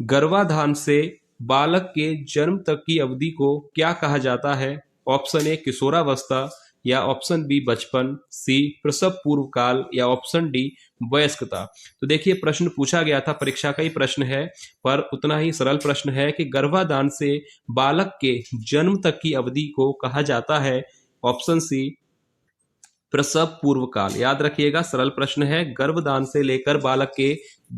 गर्भाधान से बालक के जन्म तक की अवधि को क्या कहा जाता है? ऑप्शन ए किशोरावस्था, या ऑप्शन बी बचपन, सी प्रसव पूर्व काल, या ऑप्शन डी वयस्कता। तो देखिए प्रश्न पूछा गया था, परीक्षा का ही प्रश्न है, पर उतना ही सरल प्रश्न है कि गर्भाधान से बालक के जन्म तक की अवधि को कहा जाता है ऑप्शन सी प्रसव पूर्व काल। याद रखिएगा, सरल प्रश्न है। गर्भदान से लेकर बालक के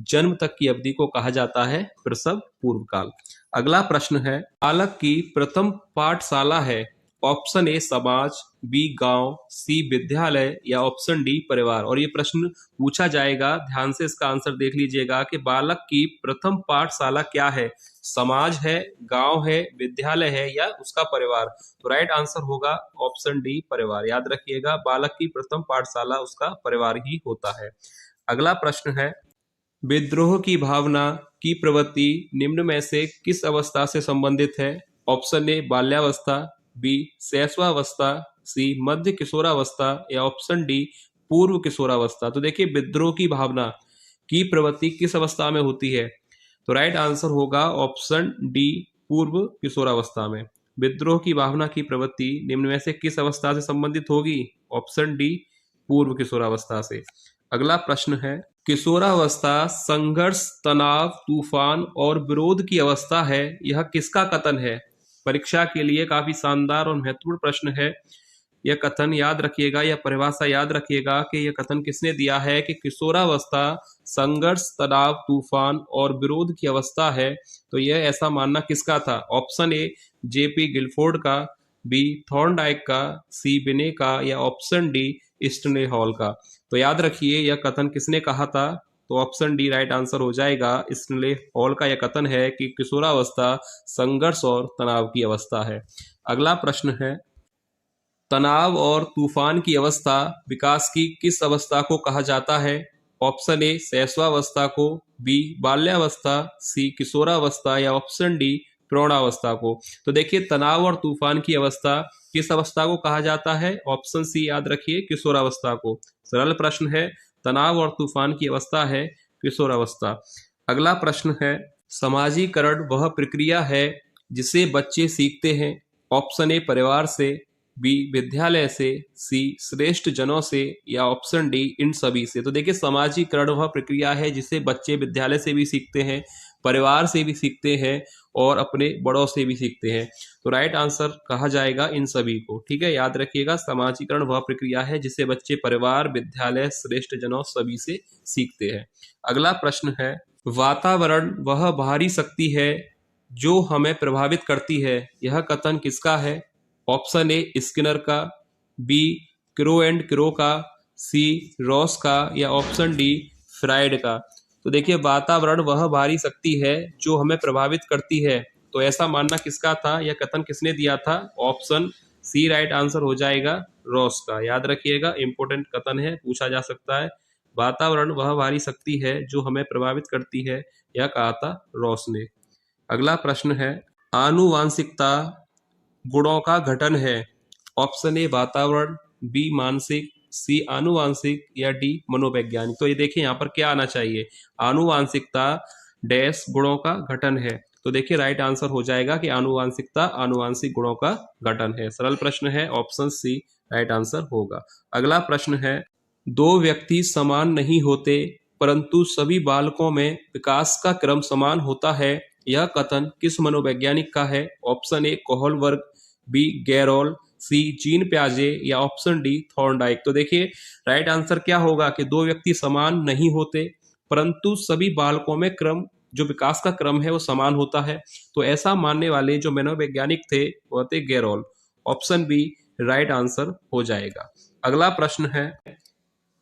जन्म तक की अवधि को कहा जाता है प्रसव पूर्व काल। अगला प्रश्न है, बालक की प्रथम पाठशाला है ऑप्शन ए समाज, बी गांव, सी विद्यालय, या ऑप्शन डी परिवार। और ये प्रश्न पूछा जाएगा, ध्यान से इसका आंसर देख लीजिएगा कि बालक की प्रथम पाठशाला क्या है, समाज है, गांव है, विद्यालय है, या उसका परिवार। तो राइट आंसर होगा ऑप्शन डी परिवार। याद रखिएगा, बालक की प्रथम पाठशाला उसका परिवार ही होता है। अगला प्रश्न है, विद्रोह की भावना की प्रवृत्ति निम्न में से किस अवस्था से संबंधित है? ऑप्शन ए बाल्यावस्था, बी शैशवावस्था, सी मध्य किशोरावस्था, या ऑप्शन डी पूर्व किशोरावस्था। तो देखिए विद्रोह की भावना की प्रवृत्ति किस अवस्था में होती है? तो राइट आंसर होगा ऑप्शन डी पूर्व किशोरावस्था में। विद्रोह की भावना की प्रवृत्ति निम्न में से किस अवस्था से संबंधित होगी? ऑप्शन डी पूर्व किशोरावस्था से। अगला प्रश्न है, किशोरावस्था संघर्ष, तनाव, तूफान और विरोध की अवस्था है, यह किसका कथन है? परीक्षा के लिए काफी शानदार और महत्वपूर्ण प्रश्न है। यह कथन याद रखिएगा, यह परिभाषा याद रखिएगा कि यह कथन किसने दिया है कि किशोरावस्था संघर्ष, तनाव, तूफान और विरोध की अवस्था है। तो यह ऐसा मानना किसका था? ऑप्शन ए जेपी गिलफोर्ड का, बी थॉर्नडाइक का, सी बिने का, या ऑप्शन डी स्टने हॉल का। तो याद रखिए यह कथन किसने कहा था? तो ऑप्शन डी राइट आंसर हो जाएगा। स्टने हॉल का यह कथन है कि किशोरावस्था संघर्ष और तनाव की अवस्था है। अगला प्रश्न है, तनाव और तूफान की अवस्था विकास की किस अवस्था को कहा जाता है? ऑप्शन ए शैशवावस्था को, बी बाल्यावस्था, सी किशोरावस्था, या ऑप्शन डी प्रौढ़ावस्था को। तो देखिए तनाव और तूफान की अवस्था किस अवस्था को कहा जाता है? ऑप्शन सी याद रखिए किशोरावस्था को। सरल प्रश्न है, तनाव और तूफान की अवस्था है किशोरावस्था। अगला प्रश्न है, समाजीकरण वह प्रक्रिया है जिसे बच्चे सीखते हैं। ऑप्शन ए परिवार से, बी विद्यालय से, सी श्रेष्ठ जनों से, या ऑप्शन डी इन सभी से। तो देखिए समाजीकरण वह प्रक्रिया है जिसे बच्चे विद्यालय से भी सीखते हैं, परिवार से भी सीखते हैं और अपने बड़ों से भी सीखते हैं। तो राइट आंसर कहा जाएगा इन सभी को। ठीक है, याद रखिएगा, समाजीकरण वह प्रक्रिया है जिसे बच्चे परिवार, विद्यालय, श्रेष्ठ जनों सभी से सीखते हैं। अगला प्रश्न है, वातावरण वह बाहरी शक्ति है जो हमें प्रभावित करती है, यह कथन किसका है? ऑप्शन ए स्किनर का, बी क्रो एंड क्रो का, सी रॉस का, या ऑप्शन डी फ्राइड का। तो देखिए वातावरण वह बाहरी शक्ति है जो हमें प्रभावित करती है, तो ऐसा मानना किसका था? यह कथन किसने दिया था? ऑप्शन सी राइट आंसर हो जाएगा रॉस का। याद रखिएगा, इंपोर्टेंट कथन है, पूछा जा सकता है। वातावरण वह बाहरी शक्ति है जो हमें प्रभावित करती है, यह कहा था रॉस ने। अगला प्रश्न है, आनुवांशिकता गुणों का गठन है। ऑप्शन ए वातावरण, बी मानसिक, सी आनुवांशिक, या डी मनोवैज्ञानिक। तो ये देखिए यहाँ पर क्या आना चाहिए? आनुवांशिकता डैश गुणों का गठन है। तो देखिए राइट आंसर हो जाएगा कि आनुवांशिकता आनुवांशिक गुणों का गठन है। सरल प्रश्न है, ऑप्शन सी राइट आंसर होगा। अगला प्रश्न है, दो व्यक्ति समान नहीं होते परंतु सभी बालकों में विकास का क्रम समान होता है, यह कथन किस मनोवैज्ञानिक का है? ऑप्शन ए कोहलबर्ग, बी गैरोल, सी जीन प्याजे, या ऑप्शन डी थॉर्नडाइक। तो देखिए राइट आंसर क्या होगा कि दो व्यक्ति समान नहीं होते परंतु सभी बालकों में क्रम, जो विकास का क्रम है वो समान होता है। तो ऐसा मानने वाले जो मनोवैज्ञानिक थे वो थे गैरोल। ऑप्शन बी राइट आंसर हो जाएगा। अगला प्रश्न है,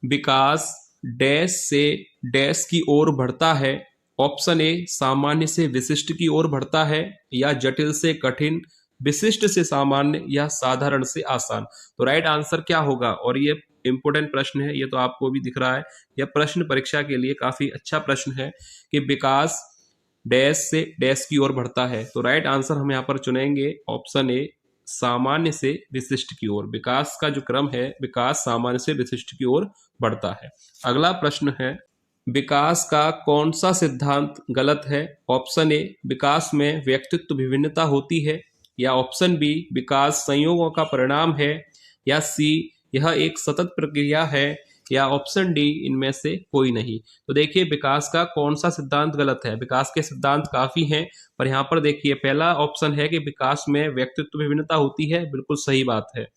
विकास डैश से डैश की ओर बढ़ता है। ऑप्शन ए सामान्य से विशिष्ट की ओर बढ़ता है, या जटिल से कठिन, विशिष्ट से सामान्य, या साधारण से आसान। तो राइट आंसर क्या होगा? और ये इंपोर्टेंट प्रश्न है, ये तो आपको भी दिख रहा है, यह प्रश्न परीक्षा के लिए काफी अच्छा प्रश्न है कि विकास डैश से डैश की ओर बढ़ता है। तो राइट आंसर हम यहाँ पर चुनेंगे ऑप्शन ए सामान्य से विशिष्ट की ओर। विकास का जो क्रम है, विकास सामान्य से विशिष्ट की ओर बढ़ता है। अगला प्रश्न है, विकास का कौन सा सिद्धांत गलत है? ऑप्शन ए, विकास में व्यक्तित्व विभिन्नता होती है, या ऑप्शन बी, विकास संयोगों का परिणाम है, या सी, यह एक सतत प्रक्रिया है, या ऑप्शन डी, इनमें से कोई नहीं। तो देखिए विकास का कौन सा सिद्धांत गलत है। विकास के सिद्धांत काफी हैं, पर यहाँ पर देखिए पहला ऑप्शन है कि विकास में व्यक्तित्व विभिन्नता होती है, बिल्कुल सही बात है।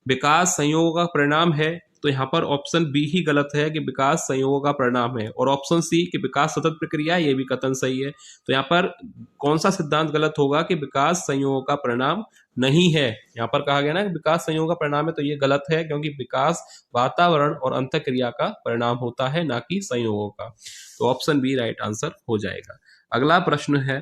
विकास संयोगों का परिणाम है, तो यहाँ पर ऑप्शन बी ही गलत है कि विकास संयोगों का परिणाम है, और ऑप्शन सी कि विकास सतत प्रक्रिया, ये भी कथन सही है। तो यहाँ पर कौन सा सिद्धांत गलत होगा कि विकास संयोगों का परिणाम नहीं है। यहाँ पर कहा गया ना कि विकास संयोगों का परिणाम है, तो ये गलत है, क्योंकि विकास वातावरण और अंतःक्रिया का परिणाम होता है, ना कि संयोगों का। तो ऑप्शन बी राइट आंसर हो जाएगा। अगला प्रश्न है,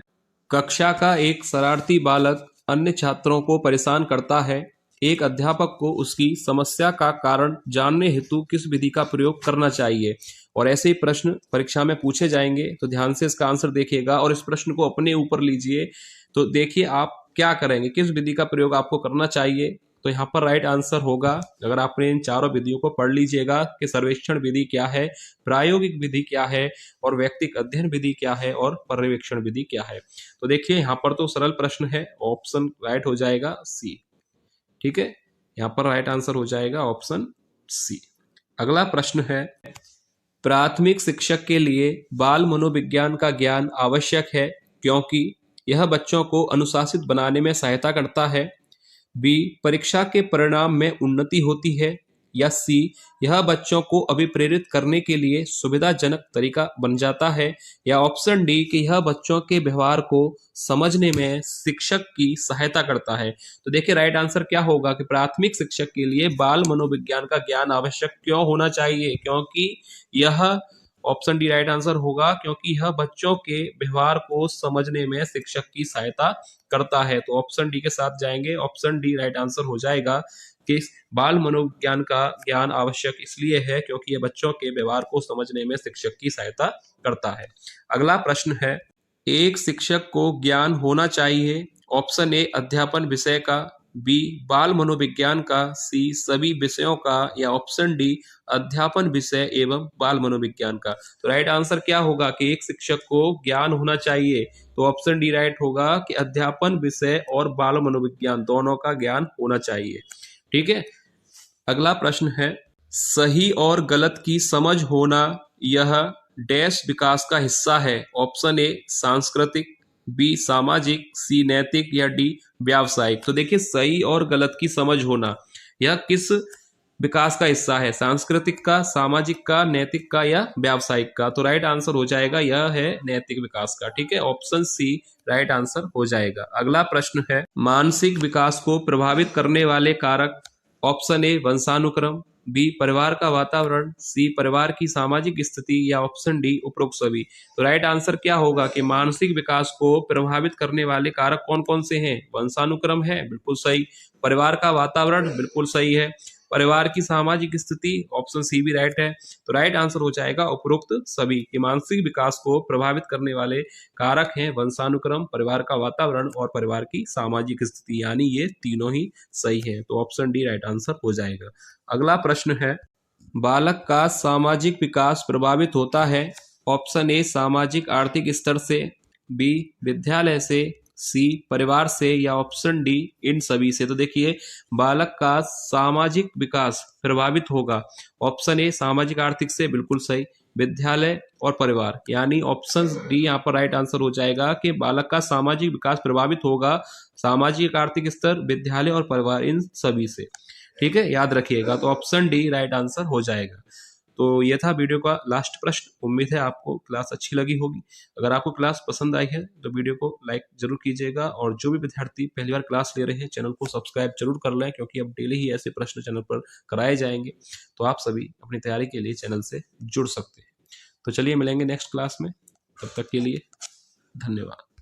कक्षा का एक शरारती बालक अन्य छात्रों को परेशान करता है। एक अध्यापक को उसकी समस्या का कारण जानने हेतु किस विधि का प्रयोग करना चाहिए? और ऐसे ही प्रश्न परीक्षा में पूछे जाएंगे, तो ध्यान से इसका आंसर देखिएगा और इस प्रश्न को अपने ऊपर लीजिए। तो देखिए आप क्या करेंगे, किस विधि का प्रयोग आपको करना चाहिए। तो यहाँ पर राइट आंसर होगा, अगर आपने इन चारों विधियों को पढ़ लीजिएगा कि सर्वेक्षण विधि क्या है, प्रायोगिक विधि क्या है, और व्यक्तिगत अध्ययन विधि क्या है, और पर्यवेक्षण विधि क्या है। तो देखिए यहाँ पर तो सरल प्रश्न है, ऑप्शन राइट हो जाएगा सी। ठीक है, यहाँ पर राइट आंसर हो जाएगा ऑप्शन सी। अगला प्रश्न है, प्राथमिक शिक्षक के लिए बाल मनोविज्ञान का ज्ञान आवश्यक है क्योंकि यह बच्चों को अनुशासित बनाने में सहायता करता है, बी, परीक्षा के परिणाम में उन्नति होती है, या सी, यह बच्चों को अभिप्रेरित करने के लिए सुविधाजनक तरीका बन जाता है, या ऑप्शन डी कि यह बच्चों के व्यवहार को समझने में शिक्षक की सहायता करता है। तो देखिए राइट आंसर क्या होगा कि प्राथमिक शिक्षक के लिए बाल मनोविज्ञान का ज्ञान आवश्यक क्यों होना चाहिए? क्योंकि यह, ऑप्शन डी राइट आंसर होगा, क्योंकि यह बच्चों के व्यवहार को समझने में शिक्षक की सहायता करता है। तो ऑप्शन डी के साथ जाएंगे, ऑप्शन डी राइट आंसर हो जाएगा कि बाल मनोविज्ञान का ज्ञान आवश्यक इसलिए है क्योंकि यह बच्चों के व्यवहार को समझने में शिक्षक की सहायता करता है। अगला प्रश्न है, एक शिक्षक को ज्ञान होना चाहिए। ऑप्शन ए, अध्यापन विषय का, बी, बाल मनोविज्ञान का, सी, सभी विषयों का, या ऑप्शन डी, अध्यापन विषय एवं बाल मनोविज्ञान का। तो राइट आंसर क्या होगा कि एक शिक्षक को ज्ञान होना चाहिए। तो ऑप्शन डी राइट होगा कि अध्यापन विषय और बाल मनोविज्ञान दोनों का ज्ञान होना चाहिए। ठीक है, अगला प्रश्न है, सही और गलत की समझ होना यह डैश विकास का हिस्सा है। ऑप्शन ए, सांस्कृतिक, बी, सामाजिक, सी, नैतिक, या डी, व्यावसायिक। तो देखिए सही और गलत की समझ होना यह किस विकास का हिस्सा है? सांस्कृतिक का, सामाजिक का, नैतिक का, या व्यावसायिक का? तो राइट आंसर हो जाएगा यह है नैतिक विकास का। ठीक है, ऑप्शन सी राइट आंसर हो जाएगा। अगला प्रश्न है, मानसिक विकास को प्रभावित करने वाले कारक। ऑप्शन ए, वंशानुक्रम, बी, परिवार का वातावरण, सी, परिवार की सामाजिक स्थिति, या ऑप्शन डी, उपरोक्त सभी। तो राइट आंसर क्या होगा कि मानसिक विकास को प्रभावित करने वाले कारक कौन कौन से हैं? वंशानुक्रम है, बिल्कुल सही। परिवार का वातावरण, बिल्कुल सही है। परिवार की सामाजिक स्थिति, ऑप्शन सी भी राइट है। तो राइट आंसर हो जाएगा उपरोक्त सभी। कि मानसिक विकास को प्रभावित करने वाले कारक हैं वंशानुक्रम, परिवार का वातावरण और परिवार की सामाजिक स्थिति, यानी ये तीनों ही सही है। तो ऑप्शन डी राइट आंसर हो जाएगा। अगला प्रश्न है, बालक का सामाजिक विकास प्रभावित होता है। ऑप्शन ए, सामाजिक आर्थिक स्तर से, बी, विद्यालय से, सी, परिवार से, या ऑप्शन डी, इन सभी से। तो देखिए बालक का सामाजिक विकास प्रभावित होगा, ऑप्शन ए, सामाजिक आर्थिक से, बिल्कुल सही, विद्यालय और परिवार, यानी ऑप्शन डी यहाँ पर राइट आंसर हो जाएगा कि बालक का सामाजिक विकास प्रभावित होगा सामाजिक आर्थिक स्तर, विद्यालय और परिवार, इन सभी से। ठीक है, याद रखिएगा। तो ऑप्शन डी राइट आंसर हो जाएगा। तो ये था वीडियो का लास्ट प्रश्न। उम्मीद है आपको क्लास अच्छी लगी होगी। अगर आपको क्लास पसंद आई है तो वीडियो को लाइक जरूर कीजिएगा, और जो भी विद्यार्थी पहली बार क्लास ले रहे हैं चैनल को सब्सक्राइब जरूर कर लें, क्योंकि अब डेली ही ऐसे प्रश्न चैनल पर कराए जाएंगे। तो आप सभी अपनी तैयारी के लिए चैनल से जुड़ सकते हैं। तो चलिए मिलेंगे नेक्स्ट क्लास में, तब तक के लिए धन्यवाद।